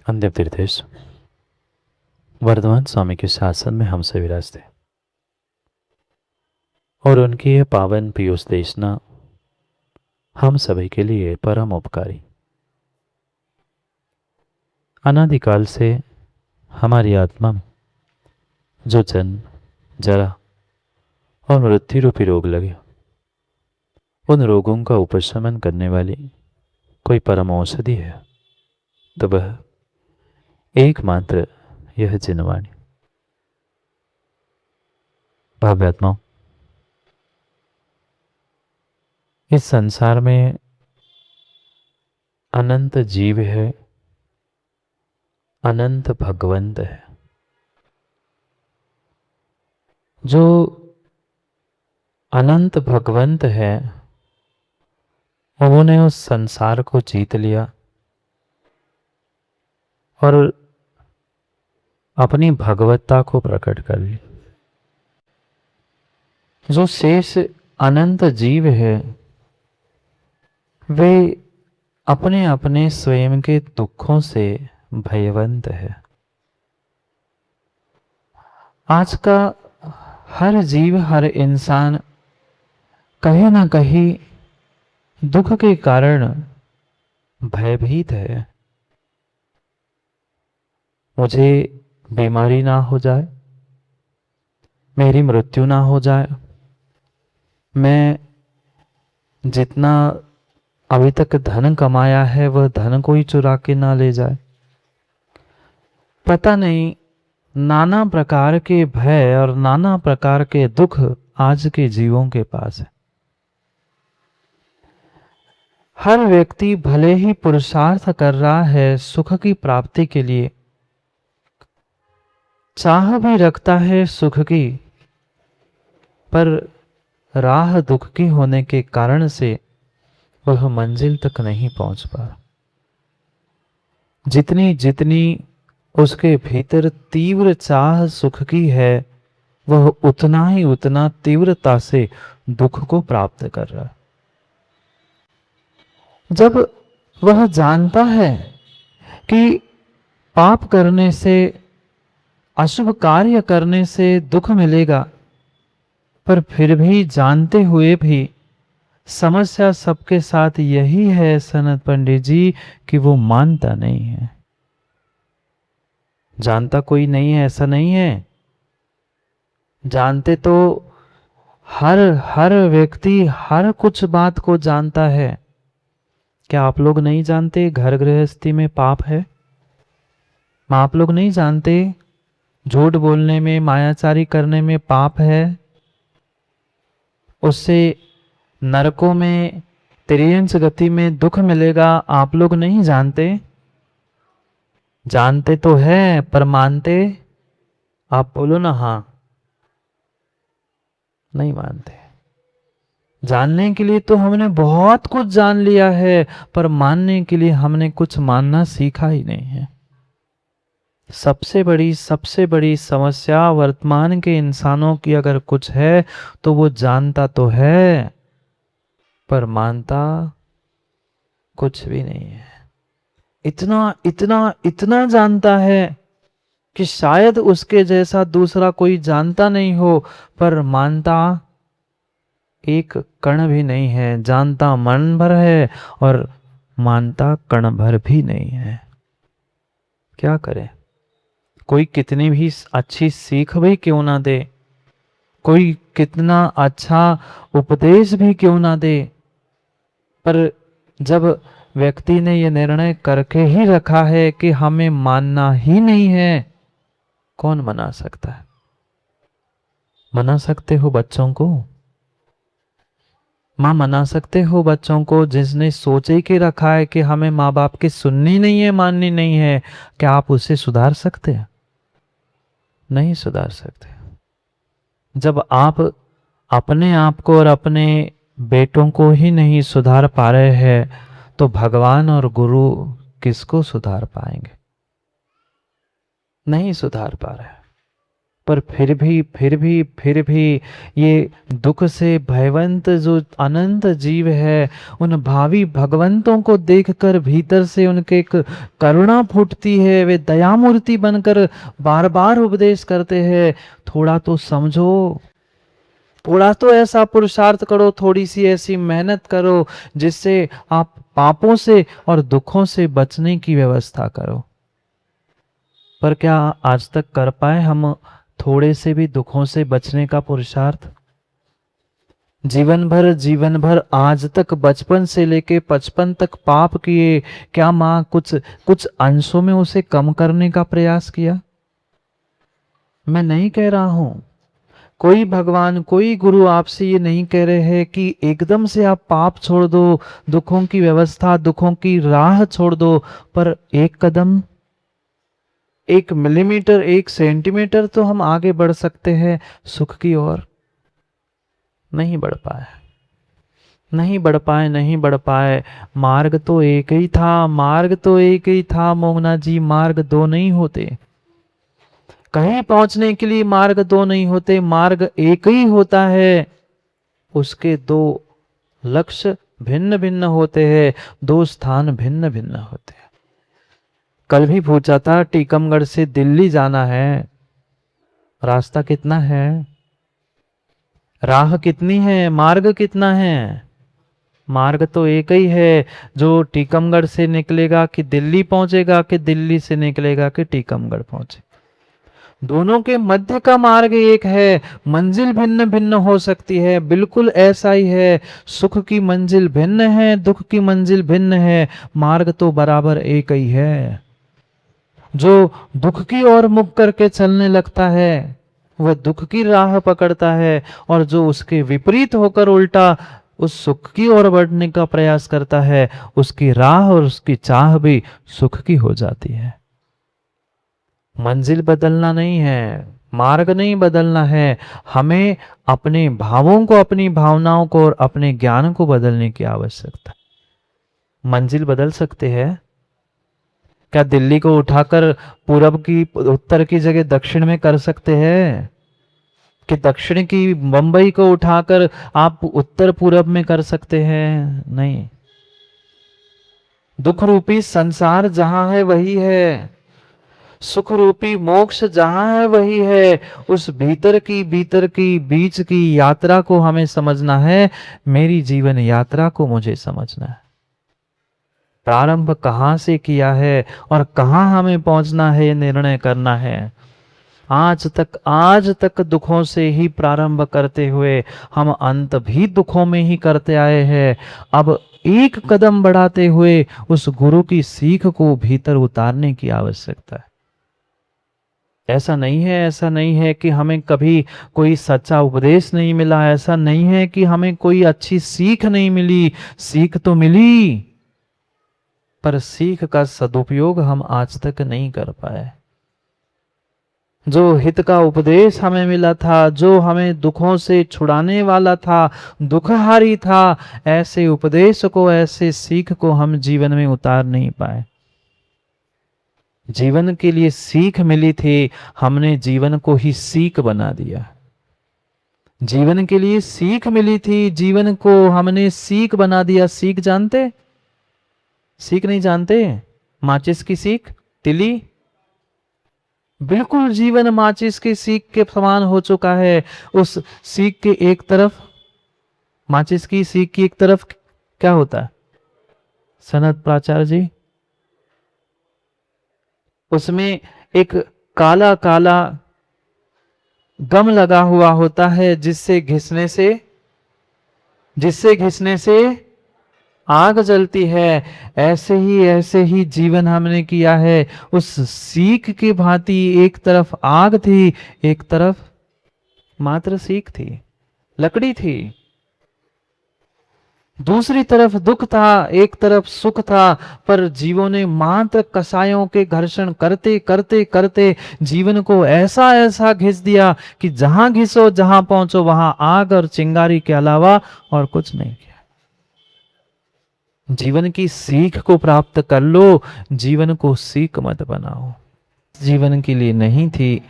अंतिम तीर्थेश वर्धमान स्वामी के शासन में हमसे विराजते और उनकी यह पावन पीयूष देशना हम सभी के लिए परम उपकारी। अनादिकाल से हमारी आत्मा में जो जन्म, जरा और मृत्यु रूपी रोग लगे, उन रोगों का उपशमन करने वाली कोई परम औषधि है तो वह एकमात्र यह जिनवाणी। भाव्यात्माओं, इस संसार में अनंत जीव है, अनंत भगवंत है। जो अनंत भगवंत है उन्होंने उस संसार को जीत लिया और अपनी भगवत्ता को प्रकट कर लिया। जो शेष अनंत जीव है वे अपने अपने स्वयं के दुखों से भयवंत है। आज का हर जीव, हर इंसान कहीं ना कहीं दुख के कारण भयभीत है। मुझे बीमारी ना हो जाए, मेरी मृत्यु ना हो जाए, मैं जितना अभी तक धन कमाया है वह धन कोई चुरा के ना ले जाए। पता नहीं नाना प्रकार के भय और नाना प्रकार के दुख आज के जीवों के पास है। हर व्यक्ति भले ही पुरुषार्थ कर रहा है सुख की प्राप्ति के लिए, चाह भी रखता है सुख की, पर राह दुख की होने के कारण से वह मंजिल तक नहीं पहुंच पा। जितनी जितनी उसके भीतर तीव्र चाह सुख की है वह उतना ही उतना तीव्रता से दुख को प्राप्त कर रहा है। जब वह जानता है कि पाप करने से, अशुभ कार्य करने से दुख मिलेगा, पर फिर भी जानते हुए भी समस्या सबके साथ यही है सनत पंडित जी कि वो मानता नहीं है। जानता कोई नहीं है ऐसा नहीं है, जानते तो हर व्यक्ति हर कुछ बात को जानता है। क्या आप लोग नहीं जानते घर गृहस्थी में पाप है? आप लोग नहीं जानते झूठ बोलने में, मायाचारी करने में पाप है? उससे नरकों में, तिर्यंच गति में दुख मिलेगा, आप लोग नहीं जानते? जानते तो है पर मानते? आप बोलो ना हाँ। नहीं मानते। जानने के लिए तो हमने बहुत कुछ जान लिया है, पर मानने के लिए हमने कुछ मानना सीखा ही नहीं है। सबसे बड़ी समस्या वर्तमान के इंसानों की अगर कुछ है तो वो जानता तो है पर मानता कुछ भी नहीं है। इतना जानता है कि शायद उसके जैसा दूसरा कोई जानता नहीं हो, पर मानता एक कण भी नहीं है। जानता मन भर है और मानता कण भर भी नहीं है। क्या करें? कोई कितनी भी अच्छी सीख भी क्यों ना दे, कोई कितना अच्छा उपदेश भी क्यों ना दे, पर जब व्यक्ति ने यह निर्णय करके ही रखा है कि हमें मानना ही नहीं है, कौन मना सकता है? मना सकते हो बच्चों को? माँ मना सकते हो बच्चों को जिसने सोचे के रखा है कि हमें माँ बाप की सुननी नहीं है, माननी नहीं है? क्या आप उसे सुधार सकते हैं? नहीं सुधार सकते। जब आप अपने आप को और अपने बेटों को ही नहीं सुधार पा रहे हैं तो भगवान और गुरु किसको सुधार पाएंगे? नहीं सुधार पा रहे। पर फिर भी ये दुख से भयवंत जो अनंत जीव है, उन भावी भगवंतों को देखकर भीतर से उनके एक करुणा फूटती है। वे दयामूर्ति बनकर बार बार उपदेश करते हैं, थोड़ा तो समझो, थोड़ा तो ऐसा पुरुषार्थ करो, थोड़ी सी ऐसी मेहनत करो जिससे आप पापों से और दुखों से बचने की व्यवस्था करो। पर क्या आज तक कर पाए हम थोड़े से भी दुखों से बचने का पुरुषार्थ? जीवन भर आज तक बचपन से लेके 55 तक पाप किए, क्या मां कुछ कुछ अंशों में उसे कम करने का प्रयास किया? मैं नहीं कह रहा हूं, कोई भगवान कोई गुरु आपसे ये नहीं कह रहे हैं कि एकदम से आप पाप छोड़ दो, दुखों की व्यवस्था दुखों की राह छोड़ दो, पर एक कदम, 1 मिलीमीटर, 1 सेंटीमीटर तो हम आगे बढ़ सकते हैं सुख की ओर। नहीं बढ़ पाए, नहीं बढ़ पाए। मार्ग तो एक ही था, मार्ग तो एक ही था मोहना जी, मार्ग दो नहीं होते। कहीं पहुंचने के लिए मार्ग दो नहीं होते, मार्ग एक ही होता है। उसके दो लक्ष्य भिन्न भिन्न होते हैं, दो स्थान भिन्न भिन्न होते हैं। कल भी पूछा था, टीकमगढ़ से दिल्ली जाना है, रास्ता कितना है, राह कितनी है, मार्ग कितना है? मार्ग तो एक ही है। जो टीकमगढ़ से निकलेगा कि दिल्ली पहुंचेगा, कि दिल्ली से निकलेगा कि टीकमगढ़ पहुंचे, दोनों के मध्य का मार्ग एक है। मंजिल भिन्न भिन्न हो सकती है, बिल्कुल ऐसा ही है। सुख की मंजिल भिन्न है, दुख की मंजिल भिन्न है, मार्ग तो बराबर एक ही है। जो दुख की ओर मुख करके चलने लगता है वह दुख की राह पकड़ता है, और जो उसके विपरीत होकर उल्टा उस सुख की ओर बढ़ने का प्रयास करता है, उसकी राह और उसकी चाह भी सुख की हो जाती है। मंजिल बदलना नहीं है, मार्ग नहीं बदलना है, हमें अपने भावों को, अपनी भावनाओं को और अपने ज्ञान को बदलने की आवश्यकता है। मंजिल बदल सकते हैं क्या? दिल्ली को उठाकर पूरब की, उत्तर की जगह दक्षिण में कर सकते हैं? कि दक्षिण की बंबई को उठाकर आप उत्तर पूरब में कर सकते हैं? नहीं। दुख रूपी संसार जहां है वही है, सुख रूपी मोक्ष जहां है वही है। उस भीतर की बीच की यात्रा को हमें समझना है। मेरी जीवन यात्रा को मुझे समझना है, प्रारंभ कहां से किया है और कहां हमें पहुंचना है, निर्णय करना है। आज तक दुखों से ही प्रारंभ करते हुए हम अंत भी दुखों में ही करते आए हैं। अब एक कदम बढ़ाते हुए उस गुरु की सीख को भीतर उतारने की आवश्यकता है। ऐसा नहीं है कि हमें कभी कोई सच्चा उपदेश नहीं मिला, ऐसा नहीं है कि हमें कोई अच्छी सीख नहीं मिली। सीख तो मिली, पर सीख का सदुपयोग हम आज तक नहीं कर पाए। जो हित का उपदेश हमें मिला था, जो हमें दुखों से छुड़ाने वाला था, दुखहारी था, ऐसे उपदेश को, ऐसे सीख को हम जीवन में उतार नहीं पाए। जीवन के लिए सीख मिली थी, हमने जीवन को ही सीख बना दिया। जीवन के लिए सीख मिली थी, जीवन को हमने सीख बना दिया। सीख जानते? सीख नहीं जानते? माचिस की सीख, तिली, बिल्कुल जीवन माचिस की सीख के समान हो चुका है। उस सीख के एक तरफ, माचिस की सीख की एक तरफ क्या होता है सनत प्राचार्य जी? उसमें एक काला काला गम लगा हुआ होता है, जिससे घिसने से आग जलती है। ऐसे ही जीवन हमने किया है। उस सीख की भांति एक तरफ आग थी, एक तरफ मात्र सीख थी, लकड़ी थी। दूसरी तरफ दुख था, एक तरफ सुख था। पर जीवों ने मात्र कसायों के घर्षण करते करते करते जीवन को ऐसा ऐसा घिस दिया कि जहां घिसो, जहां पहुंचो, वहां आग और चिंगारी के अलावा और कुछ नहीं किया। जीवन की सीख को प्राप्त कर लो, जीवन को सीख मत बनाओ। जीवन के लिए नहीं थी,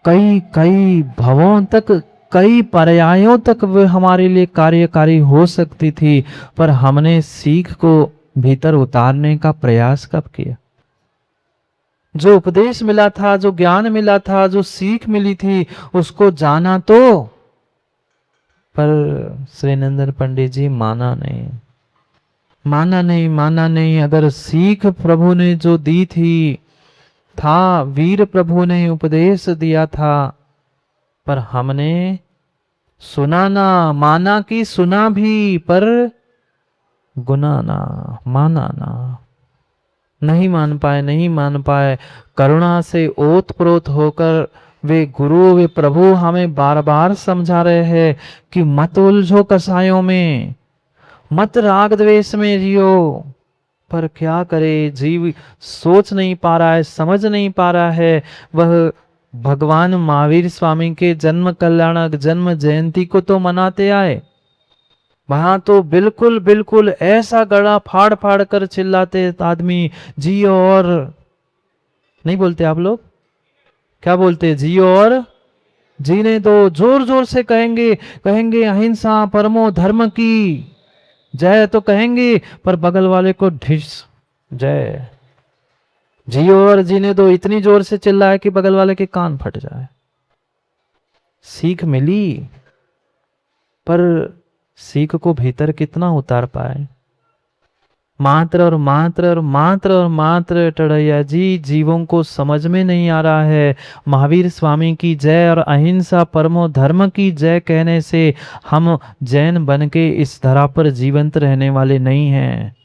कई कई भवों तक, कई पर्यायों तक वे हमारे लिए कार्यकारी हो सकती थी, पर हमने सीख को भीतर उतारने का प्रयास कब किया? जो उपदेश मिला था, जो ज्ञान मिला था, जो सीख मिली थी, उसको जाना तो, पर श्रीनंदन पंडित जी माना नहीं, माना नहीं, माना नहीं। अगर सीख प्रभु ने जो दी थी, था वीर प्रभु ने उपदेश दिया था, पर हमने सुना ना, माना कि सुना भी, पर गुना ना, माना ना, नहीं मान पाए, नहीं मान पाए। करुणा से ओतप्रोत होकर वे गुरु, वे प्रभु हमें बार बार समझा रहे हैं कि मत उलझो कसायों में, मत राग द्वेष में जियो। पर क्या करे, जीव सोच नहीं पा रहा है, समझ नहीं पा रहा है। वह भगवान महावीर स्वामी के जन्म कल्याणक जन्म जयंती को तो मनाते आए, वहां तो बिल्कुल बिल्कुल ऐसा गला फाड़ फाड़ कर चिल्लाते आदमी, जियो और, नहीं बोलते आप लोग, क्या बोलते, जियो और जीने दो, जोर जोर से कहेंगे, कहेंगे अहिंसा परमो धर्म की जय तो कहेंगे, पर बगल वाले को ढिस जय, जियो और जीने दो इतनी जोर से चिल्लाए कि बगल वाले के कान फट जाए। सीख मिली, पर सीख को भीतर कितना उतार पाए? मात्र और मात्र और मात्र और मात्र टड़ैया जी, जीवों को समझ में नहीं आ रहा है। महावीर स्वामी की जय और अहिंसा परमो धर्म की जय कहने से हम जैन बन के इस धरा पर जीवंत रहने वाले नहीं हैं।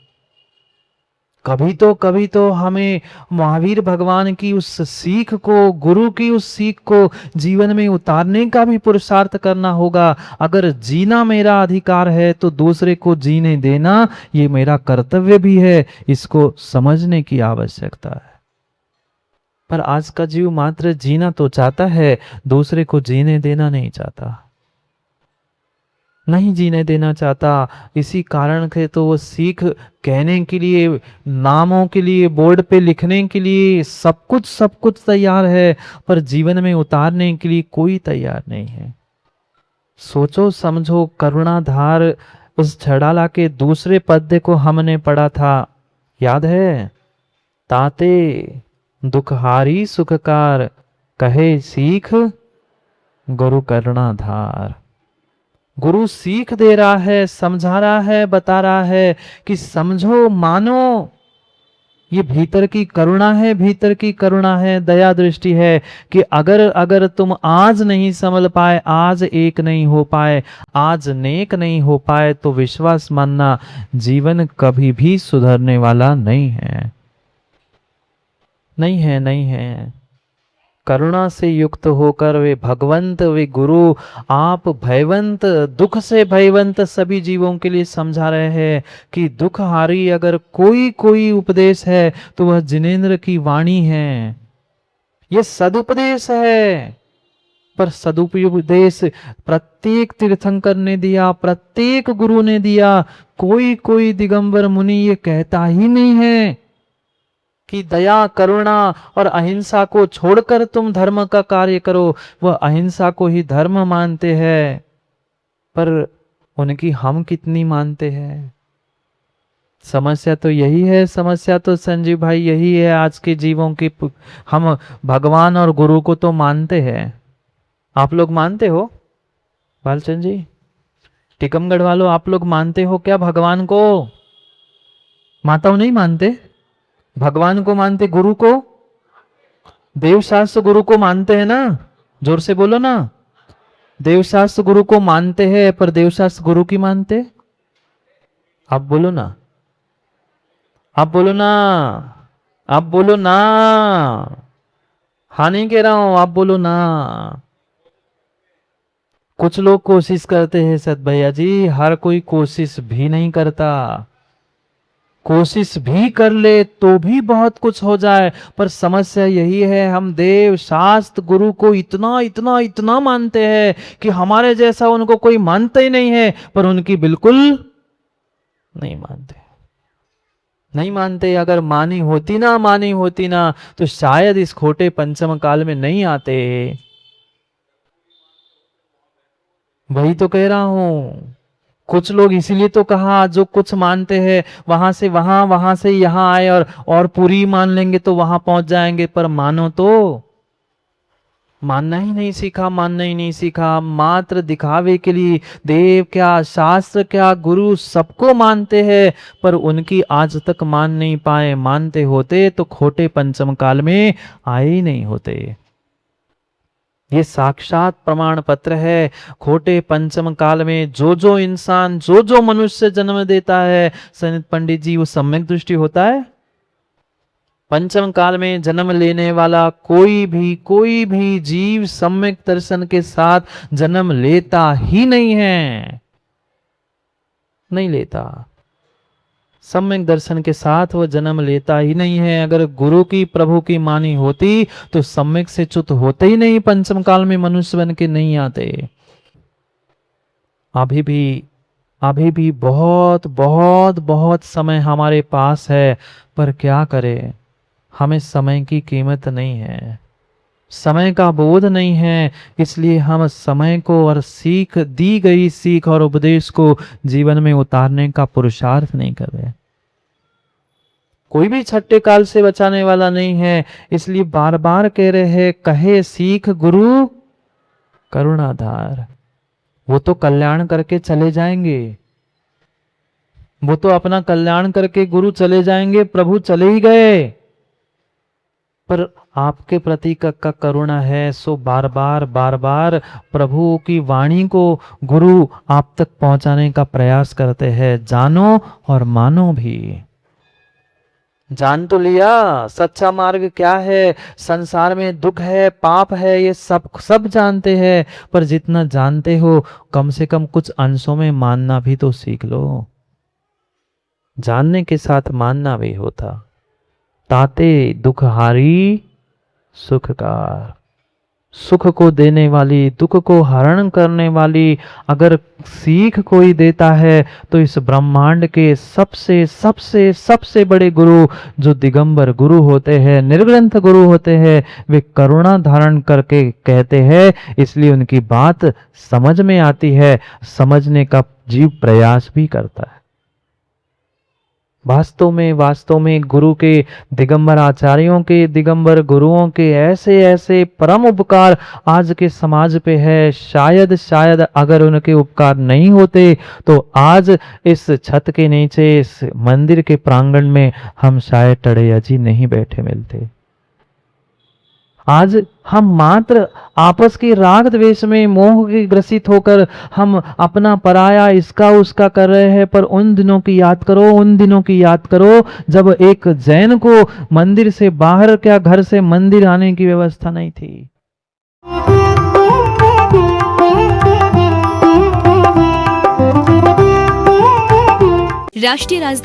कभी तो हमें महावीर भगवान की उस सीख को, गुरु की उस सीख को जीवन में उतारने का भी पुरुषार्थ करना होगा। अगर जीना मेरा अधिकार है तो दूसरे को जीने देना ये मेरा कर्तव्य भी है, इसको समझने की आवश्यकता है। पर आज का जीव मात्र जीना तो चाहता है, दूसरे को जीने देना नहीं चाहता, नहीं जीने देना चाहता। इसी कारण के तो वो सीख कहने के लिए, नामों के लिए, बोर्ड पे लिखने के लिए सब कुछ तैयार है, पर जीवन में उतारने के लिए कोई तैयार नहीं है। सोचो समझो, करुणाधार उस छड़ाला के दूसरे पद्य को हमने पढ़ा था, याद है? ताते दुखहारी सुखकार, कहे सीख गुरु करुणाधार। गुरु सीख दे रहा है, समझा रहा है, बता रहा है कि समझो, मानो, ये भीतर की करुणा है, भीतर की करुणा है, दया दृष्टि है कि अगर तुम आज नहीं संभल पाए, आज एक नहीं हो पाए, आज नेक नहीं हो पाए, तो विश्वास मानना जीवन कभी भी सुधरने वाला नहीं है, नहीं है, नहीं है। करुणा से युक्त होकर वे भगवंत, वे गुरु, आप भयवंत, दुख से भयवंत सभी जीवों के लिए समझा रहे हैं कि दुखहारी अगर कोई उपदेश है तो वह जिनेंद्र की वाणी है, ये सदुपदेश है। पर सदुपदेश प्रत्येक तीर्थंकर ने दिया, प्रत्येक गुरु ने दिया। कोई दिगंबर मुनि ये कहता ही नहीं है कि दया, करुणा और अहिंसा को छोड़कर तुम धर्म का कार्य करो। वह अहिंसा को ही धर्म मानते हैं, पर उनकी हम कितनी मानते हैं? समस्या तो यही है, समस्या तो संजीव भाई यही है आज के जीवों की। हम भगवान और गुरु को तो मानते हैं। आप लोग मानते हो बालचंद जी, टीकमगढ़ वालों, आप लोग मानते हो क्या भगवान को? माताओं नहीं मानते? भगवान को मानते, गुरु को, देवशास्त्र गुरु को मानते हैं ना? जोर से बोलो ना। देवशास्त्र गुरु को मानते हैं, पर देवशास्त्र गुरु की मानते? आप बोलो ना, आप बोलो ना, आप बोलो ना। हाँ नहीं कह रहा हूं, आप बोलो ना। कुछ लोग कोशिश करते हैं सत भैया जी, हर कोई कोशिश भी नहीं करता। कोशिश भी कर ले तो भी बहुत कुछ हो जाए, पर समस्या यही है, हम देव शास्त्र गुरु को इतना इतना इतना मानते हैं कि हमारे जैसा उनको कोई मानता ही नहीं है, पर उनकी बिल्कुल नहीं मानते, नहीं मानते। अगर मानी होती ना तो शायद इस खोटे पंचम काल में नहीं आते। वही तो कह रहा हूं। कुछ लोग इसीलिए तो कहा जो कुछ मानते हैं वहां से वहां, वहां से यहां आए और पूरी मान लेंगे तो वहां पहुंच जाएंगे। पर मानो तो मानना ही नहीं सीखा, मानना ही नहीं सीखा, मात्र दिखावे के लिए देव क्या, शास्त्र क्या, गुरु सबको मानते हैं पर उनकी आज तक मान नहीं पाए। मानते होते तो खोटे पंचम काल में आए ही नहीं होते। ये साक्षात प्रमाण पत्र है। खोटे पंचम काल में जो जो इंसान, जो जो मनुष्य जन्म देता है, सनित पंडित जी, वो सम्यक दृष्टि होता है। पंचम काल में जन्म लेने वाला कोई भी जीव सम्यक दर्शन के साथ जन्म लेता ही नहीं है, नहीं लेता। सम्यक दर्शन के साथ वो जन्म लेता ही नहीं है। अगर गुरु की, प्रभु की मानी होती तो सम्यक से च्युत होते ही नहीं, पंचम काल में मनुष्य बन के नहीं आते। अभी भी अभी भी बहुत बहुत बहुत समय हमारे पास है, पर क्या करें, हमें समय की कीमत नहीं है, समय का बोध नहीं है। इसलिए हम समय को और सीख, दी गई सीख और उपदेश को जीवन में उतारने का पुरुषार्थ नहीं कर रहे। कोई भी छठे काल से बचाने वाला नहीं है। इसलिए बार बार कह रहे हैं, कहे सीख गुरु करुणाधार। वो तो कल्याण करके चले जाएंगे, वो तो अपना कल्याण करके गुरु चले जाएंगे, प्रभु चले ही गए, पर आपके प्रति का करुणा है। सो बार बार प्रभु की वाणी को गुरु आप तक पहुंचाने का प्रयास करते हैं। जानो और मानो भी। जान तो लिया सच्चा मार्ग क्या है, संसार में दुख है, पाप है, ये सब जानते हैं। पर जितना जानते हो कम से कम कुछ अंशों में मानना भी तो सीख लो। जानने के साथ मानना भी होता। ताते दुखहारी सुखकार। सुख को देने वाली, दुख को हरण करने वाली अगर सीख कोई देता है तो इस ब्रह्मांड के सबसे सबसे सबसे बड़े गुरु जो दिगंबर गुरु होते हैं, निर्ग्रंथ गुरु होते हैं, वे करुणा धारण करके कहते हैं। इसलिए उनकी बात समझ में आती है, समझने का जीव प्रयास भी करता है। वास्तव में गुरु के, दिगंबर आचार्यों के, दिगंबर गुरुओं के ऐसे ऐसे परम उपकार आज के समाज पे है। शायद अगर उनके उपकार नहीं होते तो आज इस छत के नीचे, इस मंदिर के प्रांगण में हम शायद टड़ैया जी नहीं बैठे मिलते। आज हम मात्र आपस के राग द्वेष में, मोह के ग्रसित होकर हम अपना पराया, इसका उसका कर रहे हैं। पर उन दिनों की याद करो, उन दिनों की याद करो जब एक जैन को मंदिर से बाहर, क्या घर से मंदिर आने की व्यवस्था नहीं थी। राष्ट्रीय राजधानी